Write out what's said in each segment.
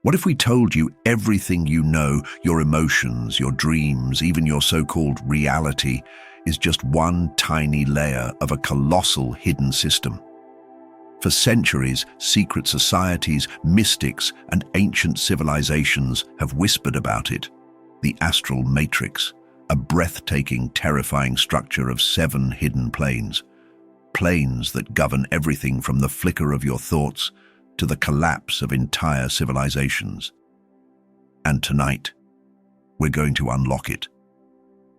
What if we told you everything you know, your emotions, your dreams, even your so-called reality, is just one tiny layer of a colossal hidden system? For centuries, secret societies, mystics, and ancient civilizations have whispered about it. The Astral Matrix, a breathtaking, terrifying structure of 7 hidden planes. Planes that govern everything from the flicker of your thoughts to the collapse of entire civilizations. And tonight, we're going to unlock it.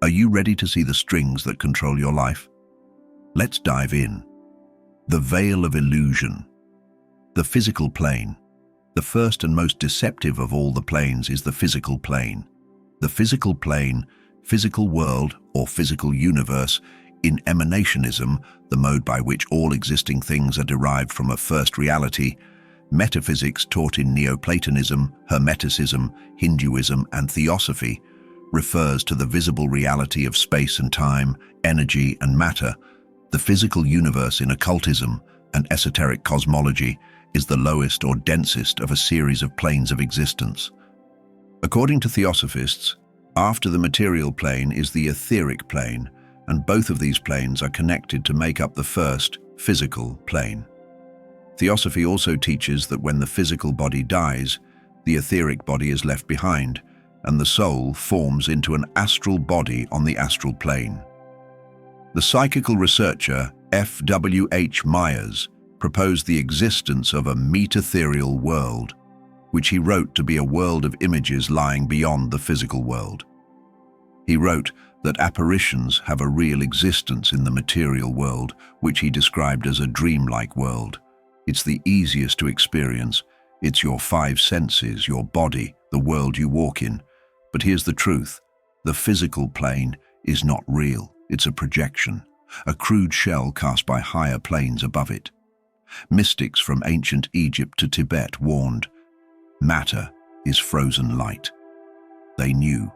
Are you ready to see the strings that control your life? Let's dive in. The veil of illusion. The physical plane. The first and most deceptive of all the planes is the physical plane. The physical plane, physical world, or physical universe, in emanationism, the mode by which all existing things are derived from a first reality, metaphysics taught in Neoplatonism, Hermeticism, Hinduism, and Theosophy, refers to the visible reality of space and time, energy and matter. The physical universe in occultism and esoteric cosmology is the lowest or densest of a series of planes of existence. According to Theosophists, after the material plane is the etheric plane, and both of these planes are connected to make up the first, physical plane. Theosophy also teaches that when the physical body dies, the etheric body is left behind, and the soul forms into an astral body on the astral plane. The psychical researcher F.W.H. Myers proposed the existence of a meta-ethereal world, which he wrote to be a world of images lying beyond the physical world. He wrote that apparitions have a real existence in the material world, which he described as a dreamlike world. It's the easiest to experience. It's your 5 senses, your body, the world you walk in. But here's the truth. The physical plane is not real. It's a projection, a crude shell cast by higher planes above it. Mystics from ancient Egypt to Tibet warned, matter is frozen light. They knew.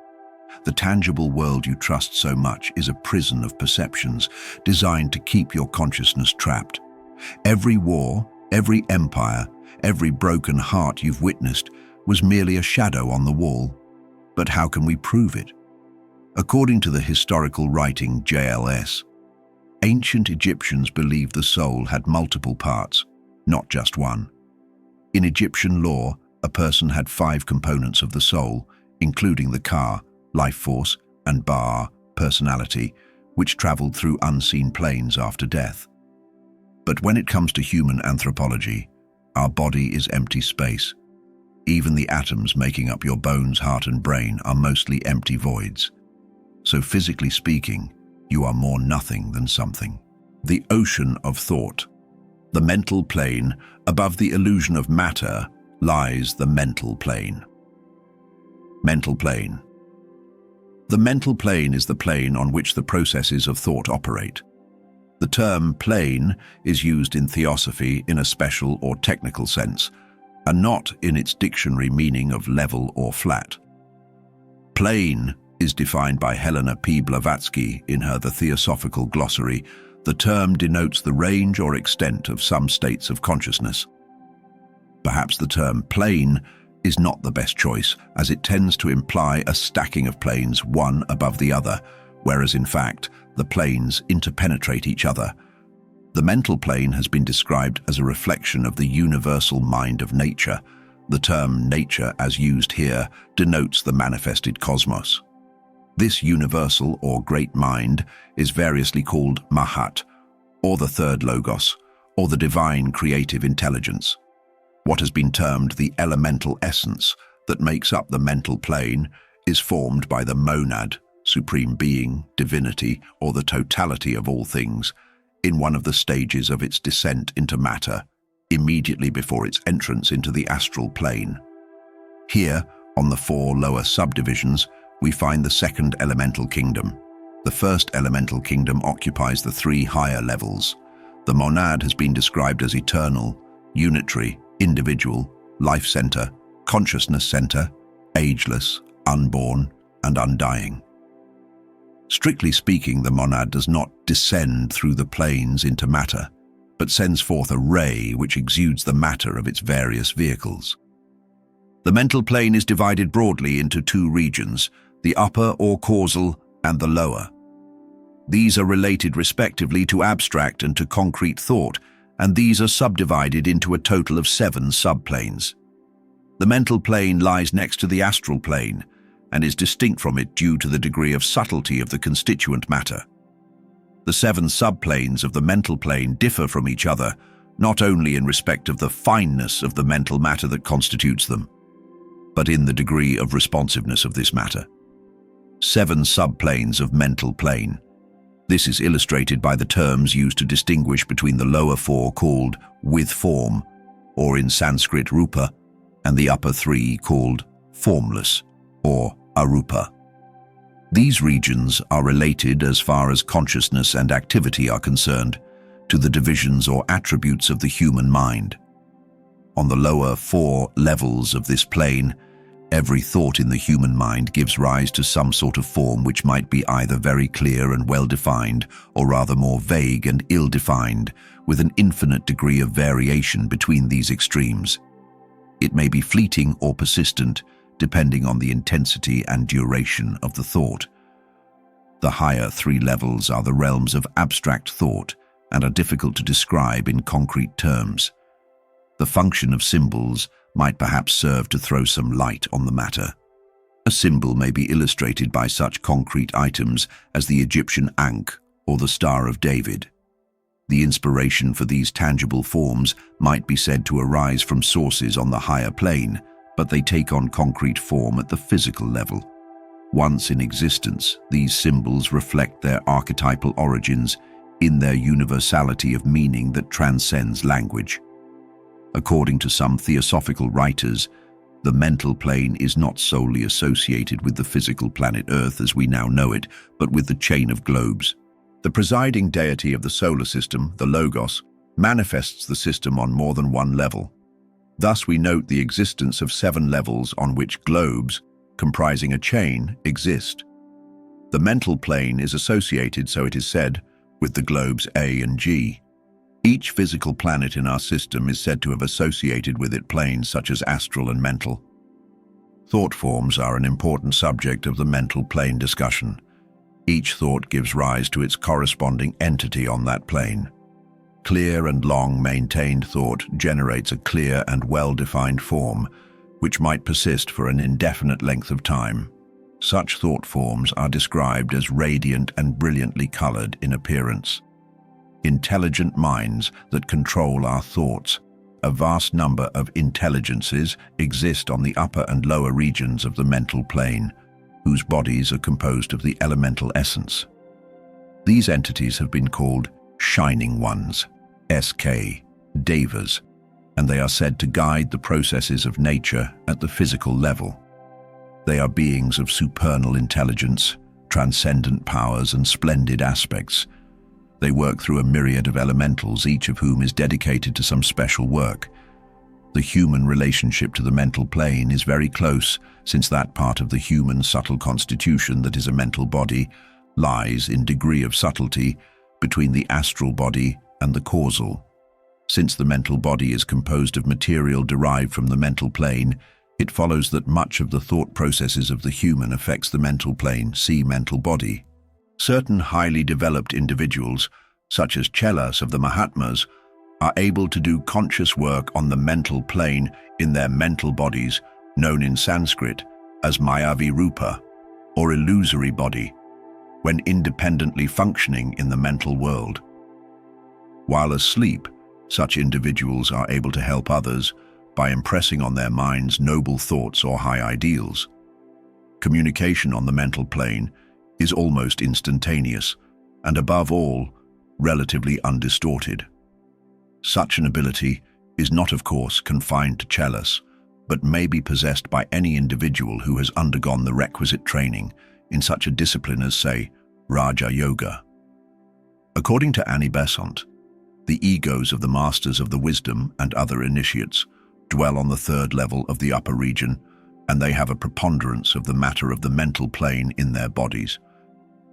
The tangible world you trust so much is a prison of perceptions designed to keep your consciousness trapped. Every war, every empire, every broken heart you've witnessed was merely a shadow on the wall. But how can we prove it? According to the historical writing JLS, ancient Egyptians believed the soul had multiple parts, not just one. In Egyptian law, a person had 5 components of the soul, including the ka, life force, and ba, personality, which traveled through unseen planes after death. But when it comes to human anthropology, our body is empty space. Even the atoms making up your bones, heart, and brain are mostly empty voids. So physically speaking, you are more nothing than something. The ocean of thought. The mental plane, above the illusion of matter, lies the mental plane. Mental plane. The mental plane is the plane on which the processes of thought operate. The term plane is used in theosophy in a special or technical sense, and not in its dictionary meaning of level or flat. Plane is defined by Helena P. Blavatsky in her The Theosophical Glossary. The term denotes the range or extent of some states of consciousness. Perhaps the term plane is not the best choice, as it tends to imply a stacking of planes one above the other, whereas in fact, the planes interpenetrate each other. The mental plane has been described as a reflection of the universal mind of nature. The term nature, as used here, denotes the manifested cosmos. This universal or great mind is variously called Mahat, or the third logos, or the divine creative intelligence. What has been termed the elemental essence that makes up the mental plane is formed by the monad, supreme being, divinity, or the totality of all things, in one of the stages of its descent into matter, immediately before its entrance into the astral plane. Here, on the 4 lower subdivisions, we find the second elemental kingdom. The first elemental kingdom occupies the 3 higher levels. The monad has been described as eternal, unitary, individual, life center, consciousness center, ageless, unborn, and undying. Strictly speaking, the monad does not descend through the planes into matter, but sends forth a ray which exudes the matter of its various vehicles. The mental plane is divided broadly into two regions, the upper or causal and the lower. These are related respectively to abstract and to concrete thought, and these are subdivided into a total of 7 subplanes. The mental plane lies next to the astral plane and is distinct from it due to the degree of subtlety of the constituent matter. The 7 subplanes of the mental plane differ from each other, not only in respect of the fineness of the mental matter that constitutes them, but in the degree of responsiveness of this matter. 7 subplanes of mental plane. This is illustrated by the terms used to distinguish between the lower 4 called with form, or in Sanskrit rupa, and the upper 3 called formless, or arupa. These regions are related as far as consciousness and activity are concerned to the divisions or attributes of the human mind. On the lower 4 levels of this plane, every thought in the human mind gives rise to some sort of form which might be either very clear and well-defined, or rather more vague and ill-defined, with an infinite degree of variation between these extremes. It may be fleeting or persistent, depending on the intensity and duration of the thought. The higher 3 levels are the realms of abstract thought and are difficult to describe in concrete terms. The function of symbols might perhaps serve to throw some light on the matter. A symbol may be illustrated by such concrete items as the Egyptian Ankh or the Star of David. The inspiration for these tangible forms might be said to arise from sources on the higher plane, but they take on concrete form at the physical level. Once in existence, these symbols reflect their archetypal origins in their universality of meaning that transcends language. According to some theosophical writers, the mental plane is not solely associated with the physical planet Earth as we now know it, but with the chain of globes. The presiding deity of the solar system, the Logos, manifests the system on more than one level. Thus we note the existence of 7 levels on which globes, comprising a chain, exist. The mental plane is associated, so it is said, with the globes A and G. Each physical planet in our system is said to have associated with it planes such as astral and mental. Thought forms are an important subject of the mental plane discussion. Each thought gives rise to its corresponding entity on that plane. Clear and long maintained thought generates a clear and well-defined form, which might persist for an indefinite length of time. Such thought forms are described as radiant and brilliantly colored in appearance. Intelligent minds that control our thoughts. A vast number of intelligences exist on the upper and lower regions of the mental plane, whose bodies are composed of the elemental essence. These entities have been called Shining Ones, SK, Devas, and they are said to guide the processes of nature at the physical level. They are beings of supernal intelligence, transcendent powers, and splendid aspects. They work through a myriad of elementals, each of whom is dedicated to some special work. The human relationship to the mental plane is very close, since that part of the human subtle constitution that is a mental body lies in degree of subtlety between the astral body and the causal. Since the mental body is composed of material derived from the mental plane, it follows that much of the thought processes of the human affects the mental plane, see mental body. Certain highly developed individuals, such as Chelas of the Mahatmas, are able to do conscious work on the mental plane in their mental bodies, known in Sanskrit as Mayavi Rupa, or illusory body, when independently functioning in the mental world. While asleep, such individuals are able to help others by impressing on their minds noble thoughts or high ideals. Communication on the mental plane is almost instantaneous, and above all, relatively undistorted. Such an ability is not, of course, confined to Chelas, but may be possessed by any individual who has undergone the requisite training in such a discipline as, say, Raja Yoga. According to Annie Besant, the egos of the masters of the wisdom and other initiates dwell on the 3rd level of the upper region, and they have a preponderance of the matter of the mental plane in their bodies.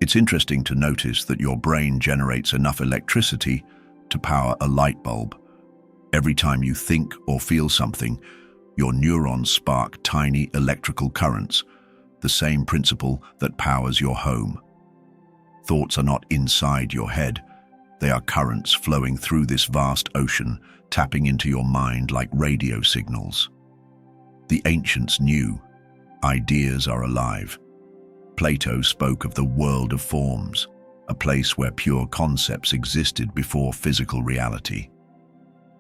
It's interesting to notice that your brain generates enough electricity to power a light bulb. Every time you think or feel something, Your neurons spark tiny electrical currents, the same principle that powers your home. Thoughts are not inside your head. They are currents flowing through this vast ocean, tapping into your mind like radio signals. The ancients knew ideas are alive. Plato spoke of the world of forms, a place where pure concepts existed before physical reality.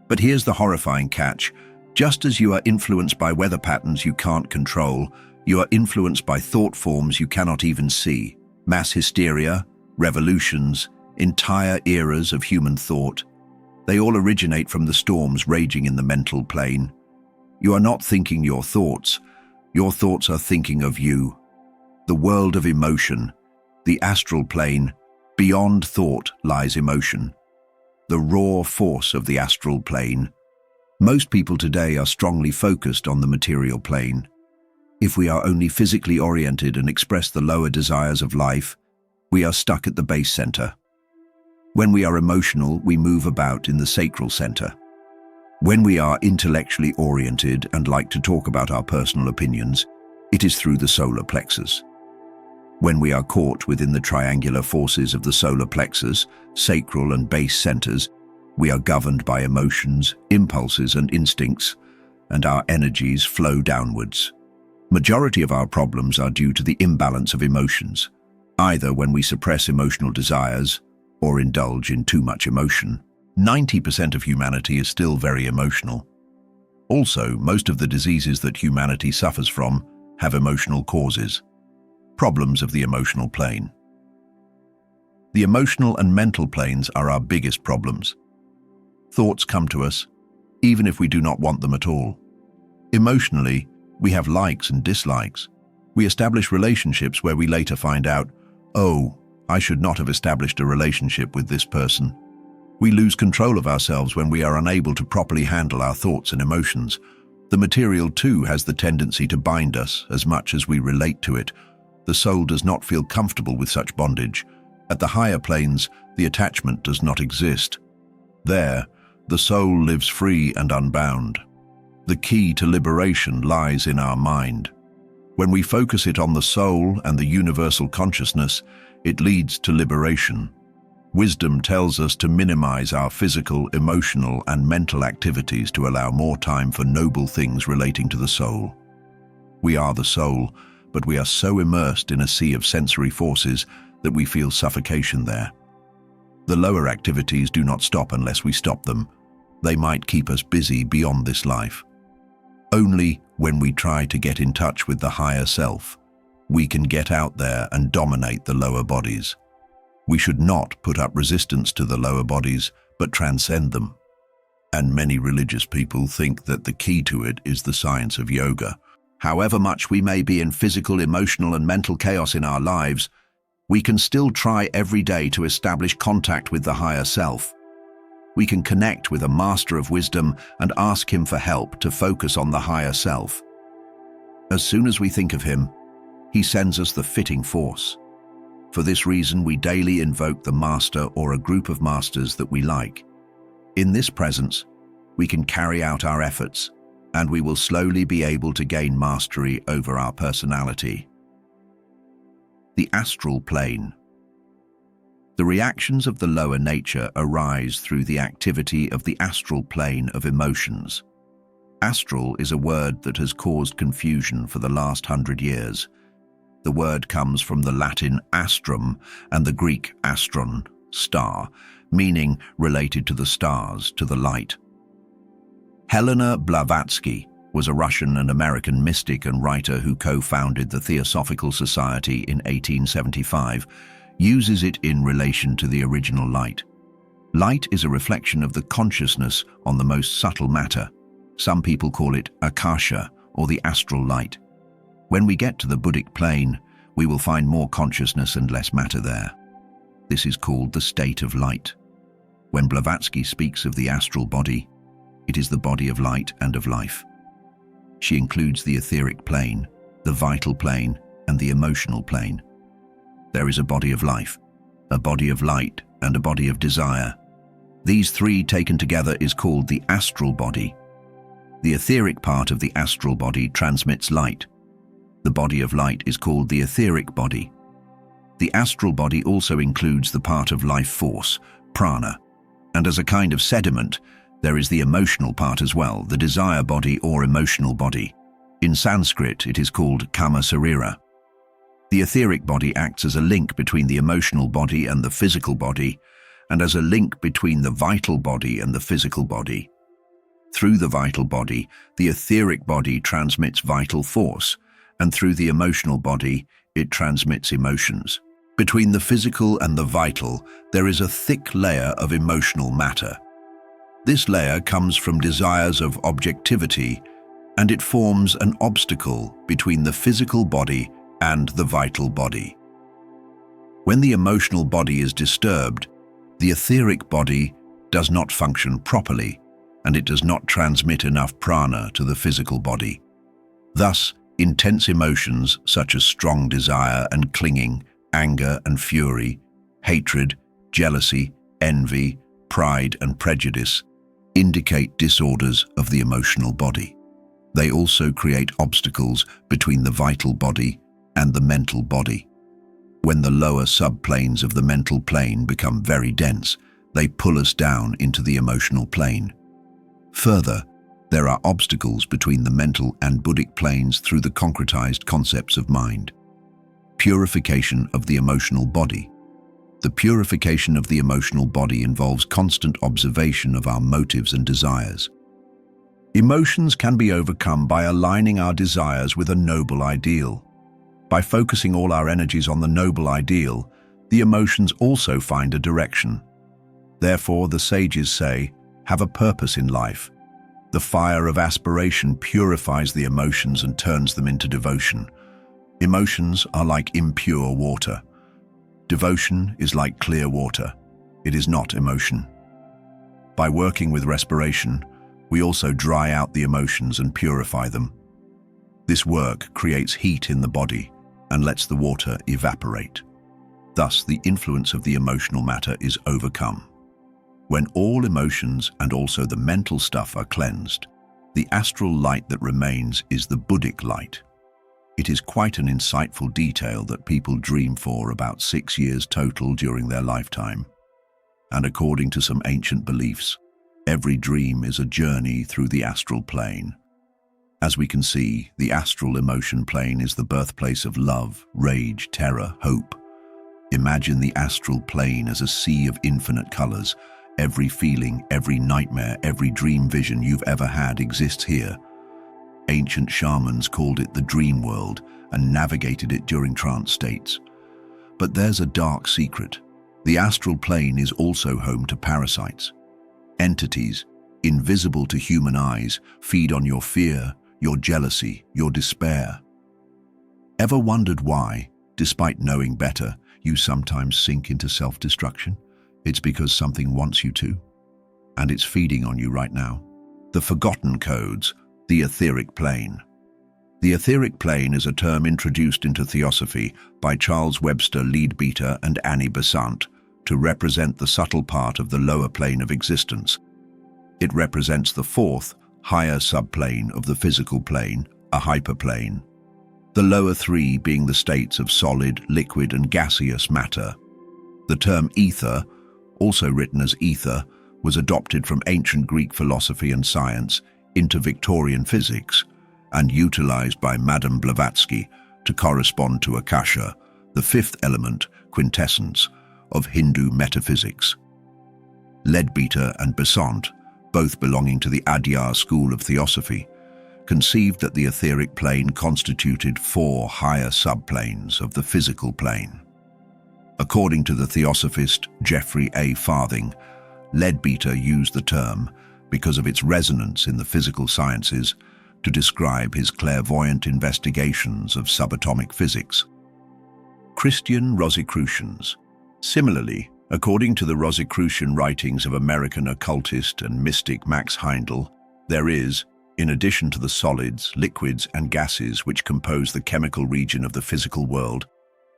But here's the horrifying catch. Just as you are influenced by weather patterns you can't control, you are influenced by thought forms you cannot even see. Mass hysteria, revolutions, entire eras of human thought. They all originate from the storms raging in the mental plane. You are not thinking your thoughts are thinking of you. The world of emotion, the astral plane, beyond thought lies emotion. The raw force of the astral plane. Most people today are strongly focused on the material plane. If we are only physically oriented and express the lower desires of life, we are stuck at the base center. When we are emotional, we move about in the sacral center. When we are intellectually oriented and like to talk about our personal opinions, it is through the solar plexus. When we are caught within the triangular forces of the solar plexus, sacral and base centers, we are governed by emotions, impulses and instincts, and our energies flow downwards. Majority of our problems are due to the imbalance of emotions, either when we suppress emotional desires or indulge in too much emotion. 90% of humanity is still very emotional. Also, most of the diseases that humanity suffers from have emotional causes. Problems of the emotional plane. The emotional and mental planes are our biggest problems. Thoughts come to us, even if we do not want them at all. Emotionally, we have likes and dislikes. We establish relationships where we later find out, oh, I should not have established a relationship with this person. We lose control of ourselves when we are unable to properly handle our thoughts and emotions. The material too has the tendency to bind us as much as we relate to it. The soul does not feel comfortable with such bondage. At the higher planes, the attachment does not exist. There, the soul lives free and unbound. The key to liberation lies in our mind. When we focus it on the soul and the universal consciousness, it leads to liberation. Wisdom tells us to minimize our physical, emotional, and mental activities to allow more time for noble things relating to the soul. We are the soul, but we are so immersed in a sea of sensory forces that we feel suffocation there. The lower activities do not stop unless we stop them. They might keep us busy beyond this life. Only when we try to get in touch with the higher self, we can get out there and dominate the lower bodies. We should not put up resistance to the lower bodies, but transcend them. And many religious people think that the key to it is the science of yoga. However much we may be in physical, emotional, and mental chaos in our lives, we can still try every day to establish contact with the higher self. We can connect with a master of wisdom and ask him for help to focus on the higher self. As soon as we think of him, he sends us the fitting force. For this reason, we daily invoke the master or a group of masters that we like. In this presence, we can carry out our efforts, and we will slowly be able to gain mastery over our personality. The astral plane. The reactions of the lower nature arise through the activity of the astral plane of emotions. Astral is a word that has caused confusion for the last 100 years. The word comes from the Latin astrum and the Greek astron, star, meaning related to the stars, to the light. Helena Blavatsky was a Russian and American mystic and writer who co-founded the Theosophical Society in 1875, uses it in relation to the original light. Light is a reflection of the consciousness on the most subtle matter. Some people call it akasha, or the astral light. When we get to the Buddhic plane, we will find more consciousness and less matter there. This is called the state of light. When Blavatsky speaks of the astral body, it is the body of light and of life. She includes the etheric plane, the vital plane, and the emotional plane. There is a body of life, a body of light, and a body of desire. These three taken together is called the astral body. The etheric part of the astral body transmits light. The body of light is called the etheric body. The astral body also includes the part of life force, prana, and as a kind of sediment, there is the emotional part as well, the desire body or emotional body. In Sanskrit, it is called kama sarira. The etheric body acts as a link between the emotional body and the physical body, and as a link between the vital body and the physical body. Through the vital body, the etheric body transmits vital force, and through the emotional body, it transmits emotions. Between the physical and the vital, there is a thick layer of emotional matter. This layer comes from desires of objectivity, and it forms an obstacle between the physical body and the vital body. When the emotional body is disturbed, the etheric body does not function properly, and it does not transmit enough prana to the physical body. Thus, intense emotions such as strong desire and clinging, anger and fury, hatred, jealousy, envy, pride and prejudice indicate disorders of the emotional body. They also create obstacles between the vital body and the mental body. When the lower subplanes of the mental plane become very dense, they pull us down into the emotional plane. Further, there are obstacles between the mental and buddhic planes through the concretized concepts of mind. Purification of the emotional body. The purification of the emotional body involves constant observation of our motives and desires. Emotions can be overcome by aligning our desires with a noble ideal. By focusing all our energies on the noble ideal, the emotions also find a direction. Therefore, the sages say, have a purpose in life. The fire of aspiration purifies the emotions and turns them into devotion. Emotions are like impure water. Devotion is like clear water. It is not emotion. By working with respiration, we also dry out the emotions and purify them. This work creates heat in the body and lets the water evaporate. Thus, the influence of the emotional matter is overcome. When all emotions and also the mental stuff are cleansed, the astral light that remains is the Buddhic light. It is quite an insightful detail that people dream for about 6 years total during their lifetime. And according to some ancient beliefs, every dream is a journey through the astral plane. As we can see, the astral emotion plane is the birthplace of love, rage, terror, hope. Imagine the astral plane as a sea of infinite colors. Every feeling, every nightmare, every dream vision you've ever had exists here. Ancient shamans called it the dream world and navigated it during trance states. But there's a dark secret. The astral plane is also home to parasites. Entities, invisible to human eyes, feed on your fear, your jealousy, your despair. Ever wondered why, despite knowing better, you sometimes sink into self-destruction? It's because something wants you to, and it's feeding on you right now. The forgotten codes, the etheric plane. The etheric plane is a term introduced into theosophy by Charles Webster Leadbeater and Annie Besant to represent the subtle part of the lower plane of existence. It represents the fourth, higher subplane of the physical plane, a hyperplane. The lower three being the states of solid, liquid, and gaseous matter. The term ether, also written as ether, was adopted from ancient Greek philosophy and science into Victorian physics and utilized by Madame Blavatsky to correspond to Akasha, the fifth element, quintessence, of Hindu metaphysics. Leadbeater and Besant, both belonging to the Adyar school of theosophy, conceived that the etheric plane constituted 4 higher subplanes of the physical plane. According to the theosophist Geoffrey A. Farthing, Leadbeater used the term because of its resonance in the physical sciences to describe his clairvoyant investigations of subatomic physics. Christian Rosicrucians. Similarly, according to the Rosicrucian writings of American occultist and mystic Max Heindel, there is, in addition to the solids, liquids, and gases which compose the chemical region of the physical world,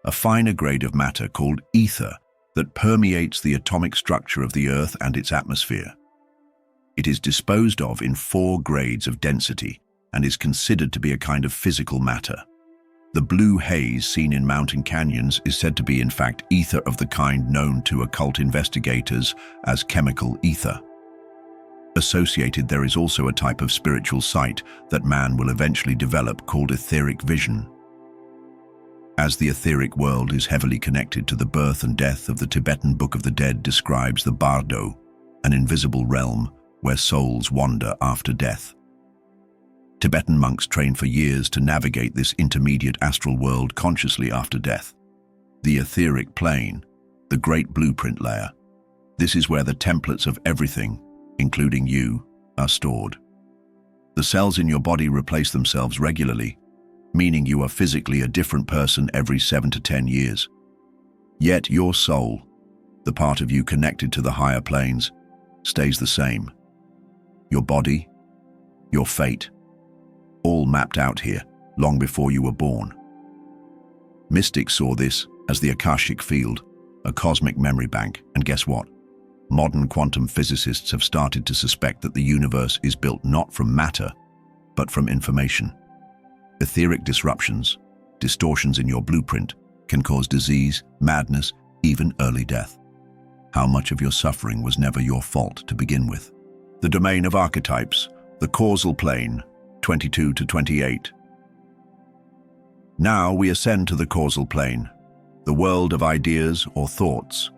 a finer grade of matter called ether that permeates the atomic structure of the Earth and its atmosphere. It is disposed of in 4 grades of density and is considered to be a kind of physical matter. The blue haze seen in mountain canyons is said to be in fact ether of the kind known to occult investigators as chemical ether. Associated, there is also a type of spiritual sight that man will eventually develop called etheric vision. As the etheric world is heavily connected to the birth and death of the Tibetan Book of the Dead describes the bardo, an invisible realm where souls wander after death. Tibetan monks train for years to navigate this intermediate astral world consciously after death. The etheric plane, the great blueprint layer. This is where the templates of everything, including you, are stored. The cells in your body replace themselves regularly, meaning you are physically a different person every 7 to 10 years. Yet your soul, the part of you connected to the higher planes, stays the same. Your body, your fate, all mapped out here long before you were born. Mystics saw this as the Akashic field, a cosmic memory bank, and guess what? Modern quantum physicists have started to suspect that the universe is built not from matter, but from information. Etheric disruptions, distortions in your blueprint, can cause disease, madness, even early death. How much of your suffering was never your fault to begin with? The domain of archetypes, the causal plane, 22 to 28. Now we ascend to the causal plane, the world of ideas or thoughts.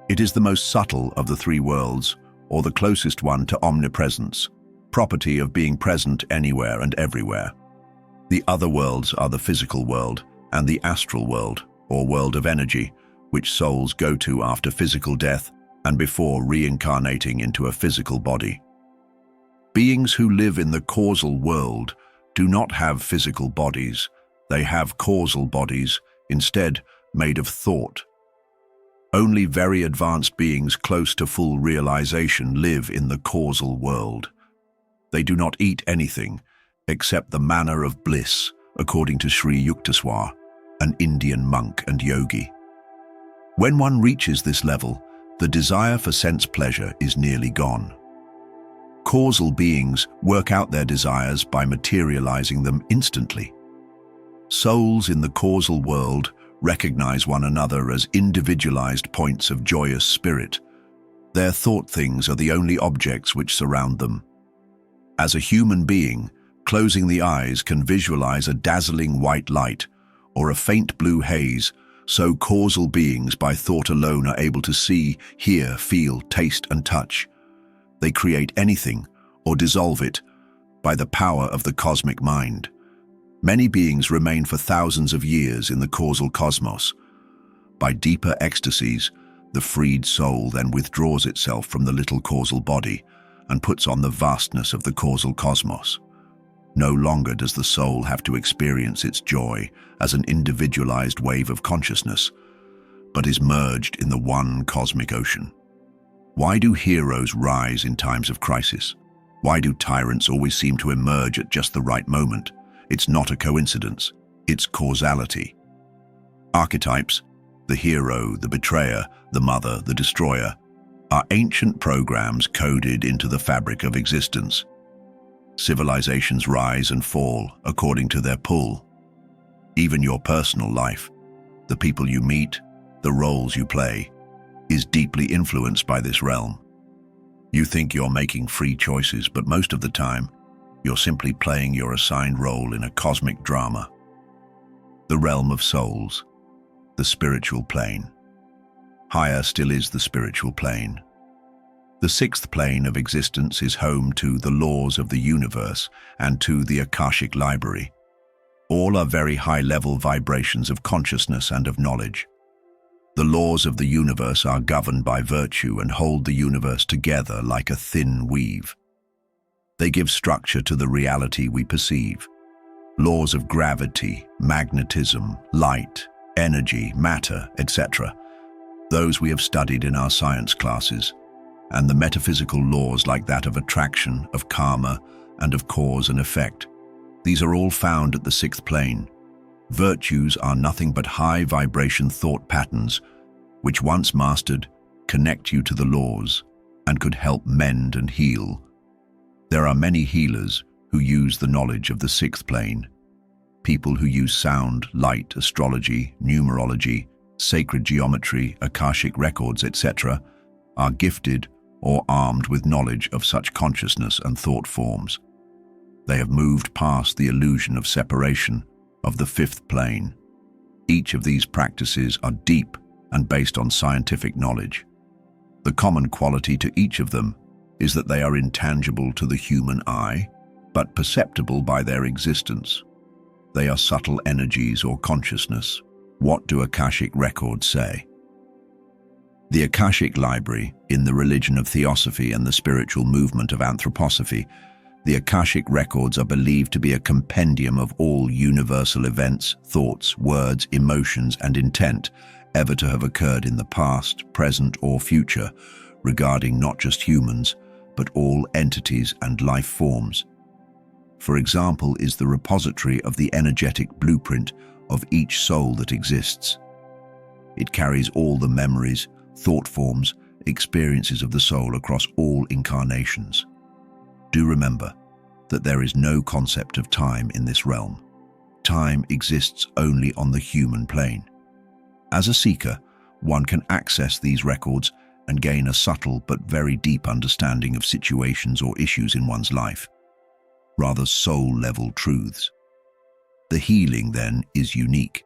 It is the most subtle of the 3 worlds, or the closest one to omnipresence, property of being present anywhere and everywhere. The other worlds are the physical world and the astral world, or world of energy, which souls go to after physical death and before reincarnating into a physical body. Beings who live in the causal world do not have physical bodies. They have causal bodies, instead made of thought. Only very advanced beings close to full realization live in the causal world. They do not eat anything except the manna of bliss, according to Sri Yukteswar, an Indian monk and yogi. When one reaches this level, the desire for sense pleasure is nearly gone. Causal beings work out their desires by materializing them instantly. Souls in the causal world recognize one another as individualized points of joyous spirit. Their thought things are the only objects which surround them. As a human being, closing the eyes can visualize a dazzling white light or a faint blue haze, so causal beings by thought alone are able to see, hear, feel, taste, and touch. They create anything or dissolve it by the power of the cosmic mind. Many beings remain for thousands of years in the causal cosmos. By deeper ecstasies, the freed soul then withdraws itself from the little causal body and puts on the vastness of the causal cosmos. No longer does the soul have to experience its joy as an individualized wave of consciousness, but is merged in the one cosmic ocean. Why do heroes rise in times of crisis? Why do tyrants always seem to emerge at just the right moment? It's not a coincidence, it's causality. Archetypes, the hero, the betrayer, the mother, the destroyer, are ancient programs coded into the fabric of existence. Civilizations rise and fall according to their pull. Even your personal life, the people you meet, the roles you play, is deeply influenced by this realm. You think you're making free choices, but most of the time, you're simply playing your assigned role in a cosmic drama. The realm of souls, the spiritual plane. Higher still is the spiritual plane. The 6th plane of existence is home to the laws of the universe and to the Akashic library. All are very high-level vibrations of consciousness and of knowledge. The laws of the universe are governed by virtue and hold the universe together like a thin weave. They give structure to the reality we perceive. Laws of gravity, magnetism, light, energy, matter, etc. Those we have studied in our science classes. And the metaphysical laws like that of attraction, of karma, and of cause and effect. These are all found at the 6th plane. Virtues are nothing but high-vibration thought patterns, which once mastered, connect you to the laws, and could help mend and heal There are many healers who use the knowledge of the sixth plane. People who use sound, light, astrology, numerology, sacred geometry, Akashic records, etc., are gifted or armed with knowledge of such consciousness and thought forms. They have moved past the illusion of separation of the fifth plane. Each of these practices are deep and based on scientific knowledge. The common quality to each of them is that they are intangible to the human eye, but perceptible by their existence. They are subtle energies or consciousness. What do Akashic records say? The Akashic Library, in the religion of Theosophy and the spiritual movement of Anthroposophy, the Akashic records are believed to be a compendium of all universal events, thoughts, words, emotions, and intent ever to have occurred in the past, present, or future, regarding not just humans, but all entities and life forms. For example, is the repository of the energetic blueprint of each soul that exists. It carries all the memories, thought forms, experiences of the soul across all incarnations. Do remember that there is no concept of time in this realm. Time exists only on the human plane. As a seeker, one can access these records and gain a subtle but very deep understanding of situations or issues in one's life, rather soul-level truths. The healing, then, is unique.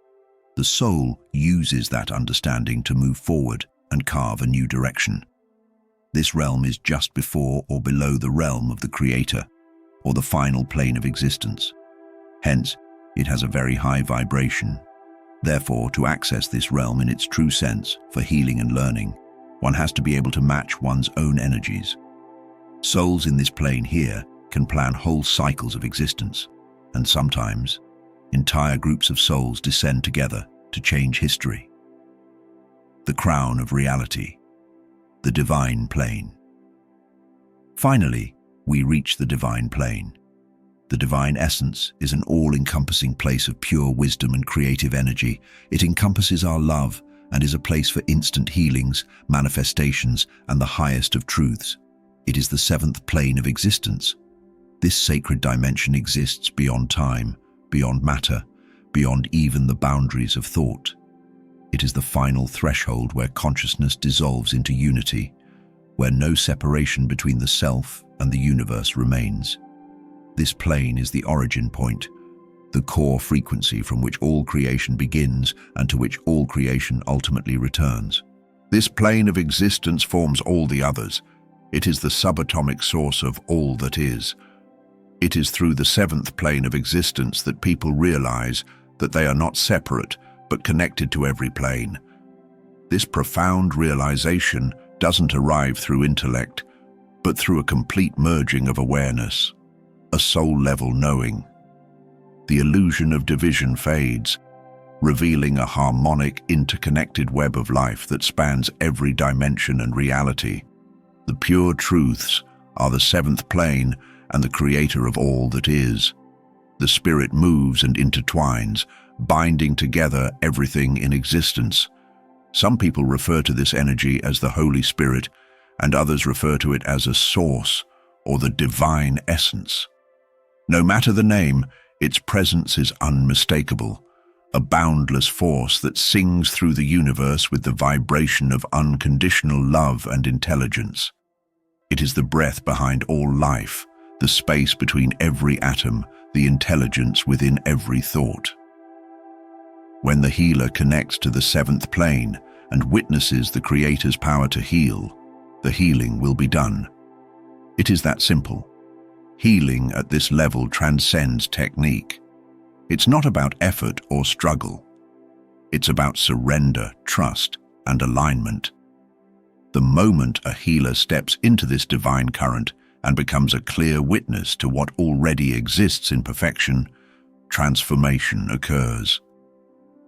The soul uses that understanding to move forward and carve a new direction. This realm is just before or below the realm of the Creator, or the final plane of existence. Hence, it has a very high vibration. Therefore, to access this realm in its true sense, for healing and learning, one has to be able to match one's own energies. Souls in this plane here can plan whole cycles of existence, and sometimes, entire groups of souls descend together to change history. The crown of reality, the divine plane. Finally, we reach the divine plane. The divine essence is an all-encompassing place of pure wisdom and creative energy. It encompasses our love and is a place for instant healings, manifestations, and the highest of truths. It is the seventh plane of existence. This sacred dimension exists beyond time, beyond matter, beyond even the boundaries of thought. It is the final threshold where consciousness dissolves into unity, where no separation between the self and the universe remains. This plane is the origin point, the core frequency from which all creation begins and to which all creation ultimately returns. This plane of existence forms all the others. It is the subatomic source of all that is. It is through the seventh plane of existence that people realize that they are not separate, but connected to every plane. This profound realization doesn't arrive through intellect, but through a complete merging of awareness, a soul-level knowing. The illusion of division fades, revealing a harmonic, interconnected web of life that spans every dimension and reality. The pure truths are the seventh plane and the creator of all that is. The spirit moves and intertwines, binding together everything in existence. Some people refer to this energy as the Holy Spirit, and others refer to it as a source or the divine essence. No matter the name, its presence is unmistakable, a boundless force that sings through the universe with the vibration of unconditional love and intelligence. It is the breath behind all life, the space between every atom, the intelligence within every thought. When the healer connects to the seventh plane and witnesses the Creator's power to heal, the healing will be done. It is that simple. Healing at this level transcends technique. It's not about effort or struggle. It's about surrender, trust, and alignment. The moment a healer steps into this divine current and becomes a clear witness to what already exists in perfection, transformation occurs.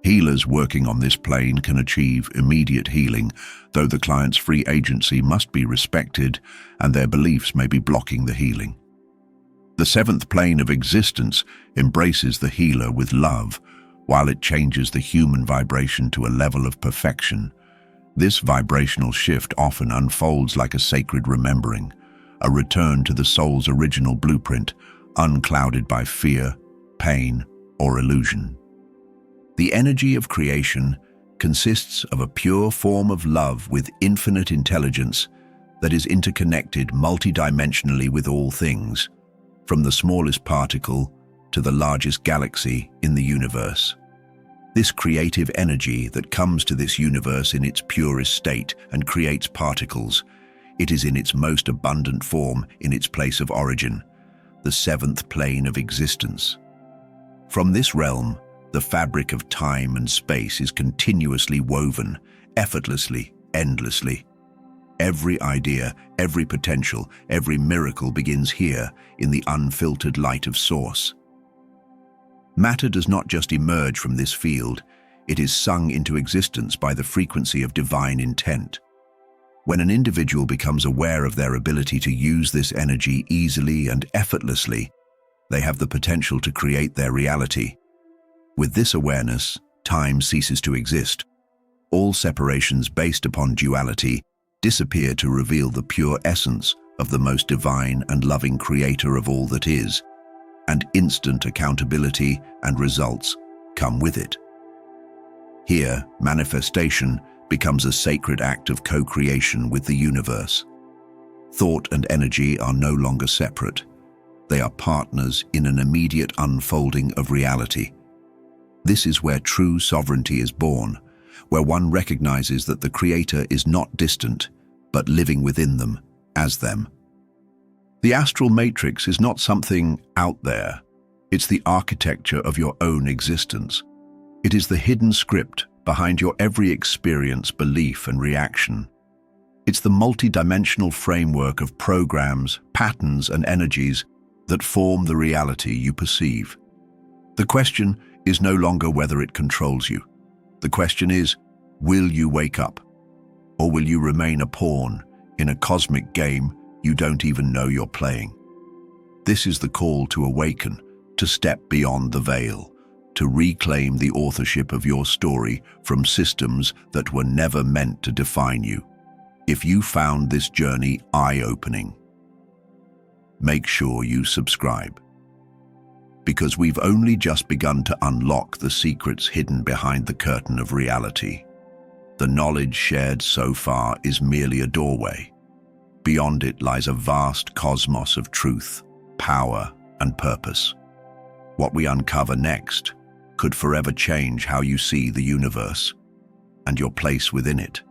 Healers working on this plane can achieve immediate healing, though the client's free agency must be respected and their beliefs may be blocking the healing. The seventh plane of existence embraces the healer with love, while it changes the human vibration to a level of perfection. This vibrational shift often unfolds like a sacred remembering, a return to the soul's original blueprint, unclouded by fear, pain, or illusion. The energy of creation consists of a pure form of love with infinite intelligence that is interconnected multidimensionally with all things, from the smallest particle to the largest galaxy in the universe. This creative energy that comes to this universe in its purest state and creates particles, it is in its most abundant form in its place of origin, the seventh plane of existence. From this realm, the fabric of time and space is continuously woven, effortlessly, endlessly. Every idea, every potential, every miracle begins here in the unfiltered light of Source. Matter does not just emerge from this field, it is sung into existence by the frequency of divine intent. When an individual becomes aware of their ability to use this energy easily and effortlessly, they have the potential to create their reality. With this awareness, time ceases to exist. All separations based upon duality disappear to reveal the pure essence of the most divine and loving creator of all that is, and instant accountability and results come with it. Here, manifestation becomes a sacred act of co-creation with the universe. Thought and energy are no longer separate. They are partners in an immediate unfolding of reality. This is where true sovereignty is born, where one recognizes that the Creator is not distant, but living within them, as them. The Astral Matrix is not something out there. It's the architecture of your own existence. It is the hidden script behind your every experience, belief, and reaction. It's the multidimensional framework of programs, patterns, and energies that form the reality you perceive. The question is no longer whether it controls you. The question is, will you wake up? Or will you remain a pawn in a cosmic game you don't even know you're playing? This is the call to awaken, to step beyond the veil, to reclaim the authorship of your story from systems that were never meant to define you. If you found this journey eye-opening, make sure you subscribe, because we've only just begun to unlock the secrets hidden behind the curtain of reality. The knowledge shared so far is merely a doorway. Beyond it lies a vast cosmos of truth, power, and purpose. What we uncover next could forever change how you see the universe and your place within it.